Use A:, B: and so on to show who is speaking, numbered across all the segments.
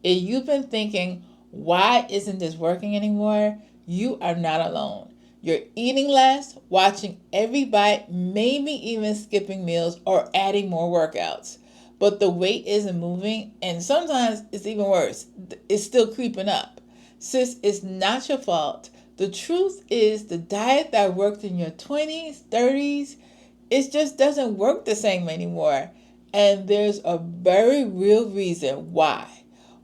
A: If you've been thinking, why isn't this working anymore? You are not alone. You're eating less, watching every bite, maybe even skipping meals or adding more workouts. But the weight isn't moving, and sometimes it's even worse. It's still creeping up. Sis, it's not your fault. The truth is, the diet that worked in your 20s, 30s, it just doesn't work the same anymore. And there's a very real reason why.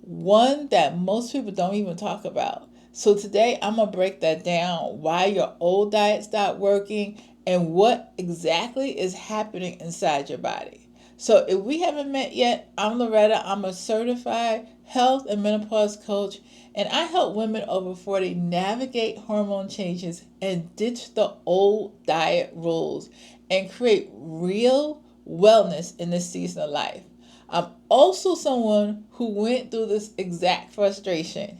A: One that most people don't even talk about. So today I'm going to break that down, why your old diet stopped working and what exactly is happening inside your body. So if we haven't met yet, I'm Loretta. I'm a certified health and menopause coach, and I help women over 40 navigate hormone changes and ditch the old diet rules and create real wellness in this season of life. I'm also someone who went through this exact frustration.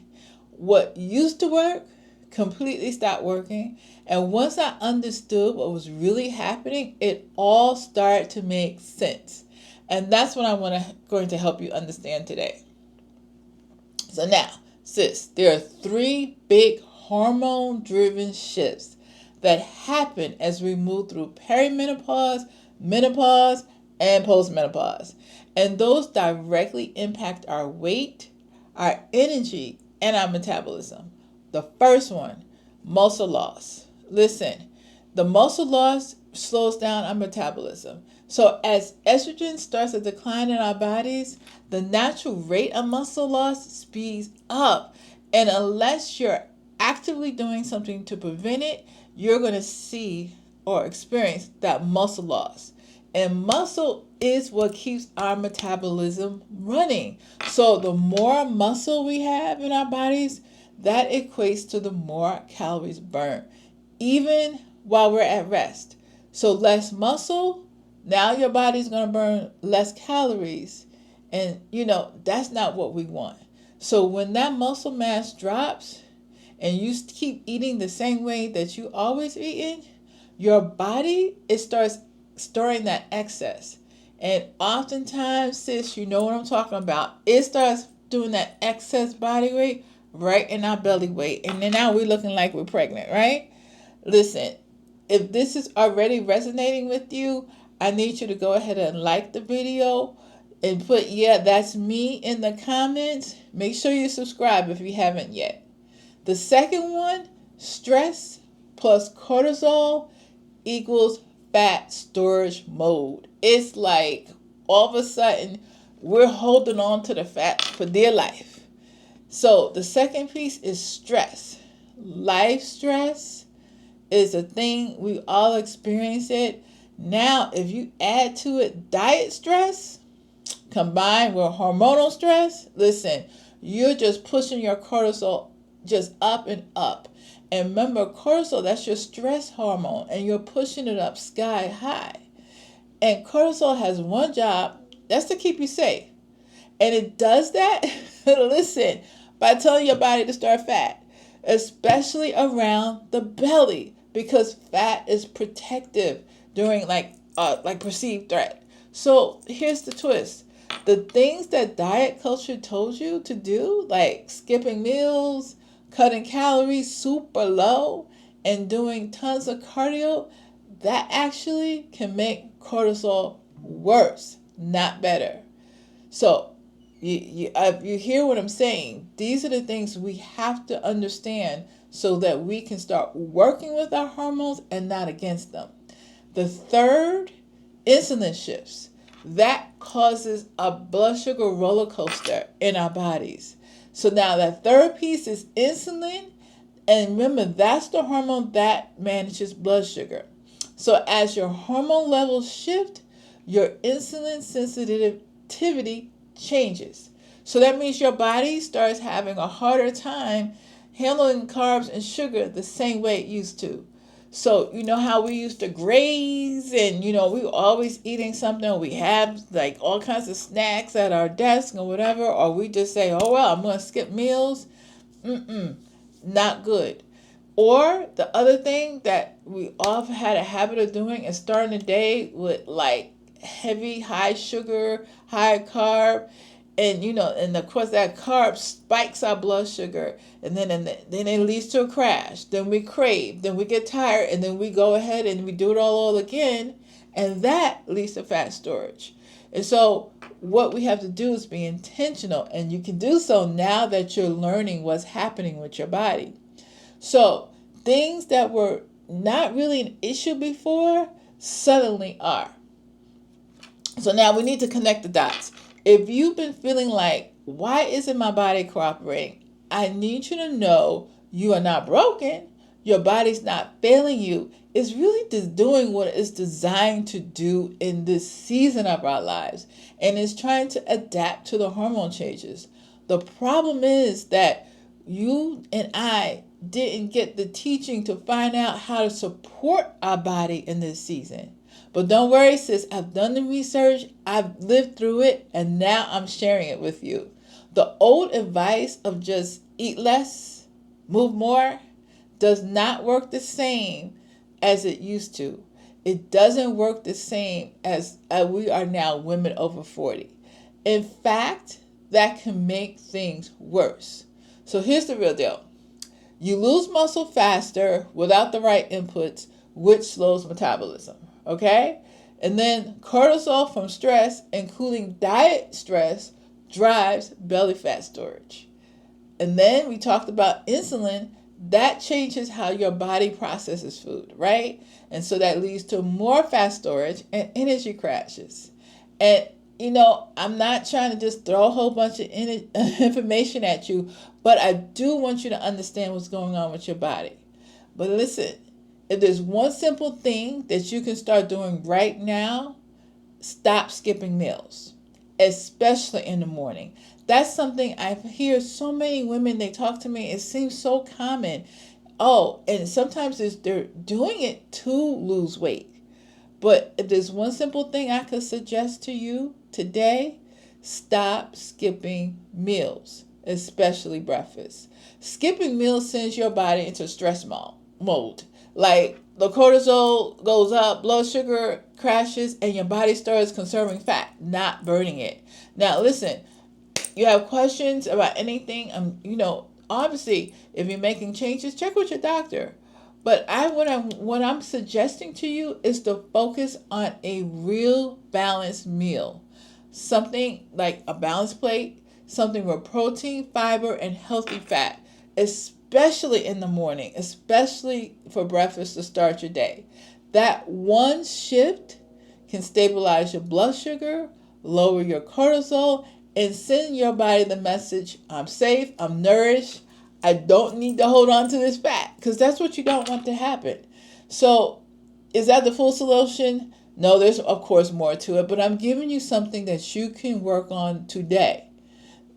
A: What used to work completely stopped working. And once I understood what was really happening, it all started to make sense. And that's what I'm going to help you understand today. So now, sis, there are 3 big hormone-driven shifts that happen as we move through perimenopause, menopause, and postmenopause. And those directly impact our weight, our energy, and our metabolism. The first one, muscle loss. Listen, the muscle loss slows down our metabolism. So as estrogen starts to decline in our bodies, the natural rate of muscle loss speeds up. And unless you're actively doing something to prevent it, you're going to see or experience that muscle loss. And muscle is what keeps our metabolism running. So the more muscle we have in our bodies, that equates to the more calories burned, even while we're at rest. So less muscle, now your body's going to burn less calories. And, that's not what we want. So when that muscle mass drops and you keep eating the same way that you always eaten, your body, it starts storing that excess. And oftentimes, sis, you know what I'm talking about. It starts doing that excess body weight right in our belly weight. And then now we're looking like we're pregnant, right? Listen, if this is already resonating with you, I need you to go ahead and like the video and put, yeah, that's me in the comments. Make sure you subscribe if you haven't yet. The second one, stress plus cortisol equals fat storage mode. It's like all of a sudden we're holding on to the fat for dear life. So the second piece is stress. Life stress is a thing, we all experience it. Now, if you add to it diet stress combined with hormonal stress, listen, you're just pushing your cortisol just up and up. And remember, cortisol, that's your stress hormone, and you're pushing it up sky high. And cortisol has one job, that's to keep you safe. And it does that, listen, by telling your body to store fat, especially around the belly, because fat is protective during like perceived threat. So here's the twist. The things that diet culture told you to do, like skipping meals, cutting calories super low, and doing tons of cardio, that actually can make cortisol worse, not better. So you hear what I'm saying. These are the things we have to understand so that we can start working with our hormones and not against them. The third, insulin shifts. That causes a blood sugar roller coaster in our bodies. So now that third piece is insulin. And remember, that's the hormone that manages blood sugar. So as your hormone levels shift, your insulin sensitivity changes. So that means your body starts having a harder time handling carbs and sugar the same way it used to. So you know how we used to graze and we were always eating something. We have like all kinds of snacks at our desk or whatever, or we just say, oh well, I'm going to skip meals. Not good. Or the other thing that we all had a habit of doing is starting the day with like heavy, high sugar, high carb. And and of course that carb spikes our blood sugar, and then it leads to a crash. Then we crave, then we get tired, and then we go ahead and we do it all again, and that leads to fat storage. And so what we have to do is be intentional, and you can do so now that you're learning what's happening with your body. So things that were not really an issue before suddenly are. So now we need to connect the dots. If you've been feeling like, why isn't my body cooperating? I need you to know you are not broken. Your body's not failing you. It's really just doing what it's designed to do in this season of our lives. And it's trying to adapt to the hormone changes. The problem is that you and I didn't get the teaching to find out how to support our body in this season. But don't worry, sis. I've done the research. I've lived through it. And now I'm sharing it with you. The old advice of just eat less, move more, does not work the same as it used to. It doesn't work the same as we are now women over 40. In fact, that can make things worse. So here's the real deal. You lose muscle faster without the right inputs, which slows metabolism. Okay? And then cortisol from stress, including diet stress, drives belly fat storage. And then we talked about insulin. That changes how your body processes food, right? And so that leads to more fat storage and energy crashes. And, I'm not trying to just throw a whole bunch of information at you, but I do want you to understand what's going on with your body. But listen, if there's one simple thing that you can start doing right now, stop skipping meals, especially in the morning. That's something I hear so many women, they talk to me, it seems so common. Oh, and sometimes they're doing it to lose weight. But if there's one simple thing I could suggest to you today, stop skipping meals, especially breakfast. Skipping meals sends your body into stress mode. Like the cortisol goes up, blood sugar crashes, and your body starts conserving fat, not burning it. Now, listen, you have questions about anything, obviously, if you're making changes, check with your doctor. But what I'm suggesting to you is to focus on a real balanced meal. Something like a balanced plate, something with protein, fiber, and healthy fat, especially in the morning, especially for breakfast to start your day. That one shift can stabilize your blood sugar, lower your cortisol, and send your body the message, I'm safe, I'm nourished, I don't need to hold on to this fat, because that's what you don't want to happen. So is that the full solution? No, there's of course more to it, but I'm giving you something that you can work on today.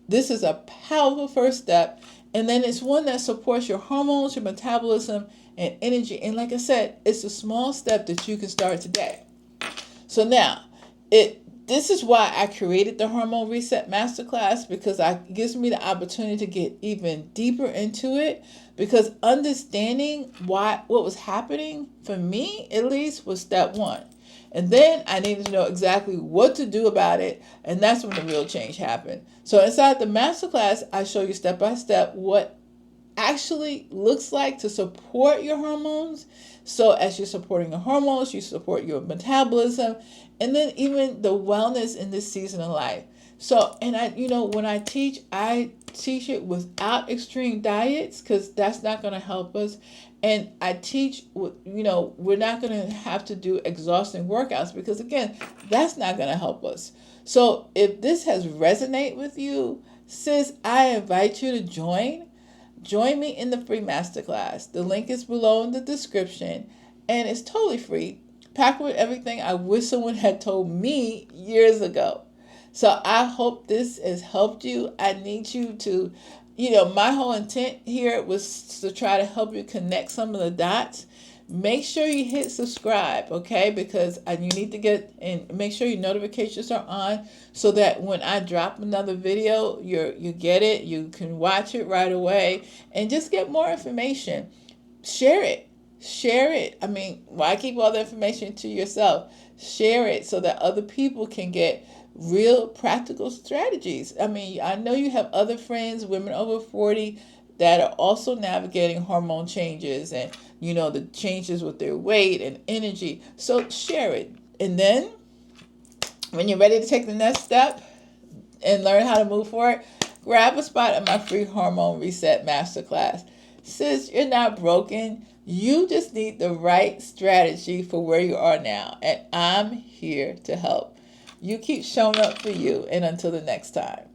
A: This is a powerful first step, and then it's one that supports your hormones, your metabolism, and energy. And like I said, it's a small step that you can start today. So now, this is why I created the Hormone Reset Masterclass, because it gives me the opportunity to get even deeper into it, because understanding what was happening for me, at least, was step one. And then I needed to know exactly what to do about it, and that's when the real change happened. So inside the masterclass, I show you step by step what actually looks like to support your hormones. So as you're supporting your hormones, you support your metabolism, and then even the wellness in this season of life. So, and when I teach it without extreme diets, because that's not going to help us. And I teach, we're not going to have to do exhausting workouts, because again, that's not going to help us. So if this has resonated with you, sis, I invite you to join me in the free masterclass. The link is below in the description, and it's totally free. Packed with everything I wish someone had told me years ago. So I hope this has helped you. I need you to, my whole intent here was to try to help you connect some of the dots. Make sure you hit subscribe, okay? Because you need to make sure your notifications are on, so that when I drop another video, you get it. You can watch it right away and just get more information. Share it. I mean, why keep all the information to yourself? Share it so that other people can get real practical strategies. I mean, I know you have other friends, women over 40, that are also navigating hormone changes and, the changes with their weight and energy. So share it. And then when you're ready to take the next step and learn how to move forward, grab a spot in my free Hormone Reset Masterclass. Sis, you're not broken. You just need the right strategy for where you are now. And I'm here to help. You keep showing up for you. And until the next time.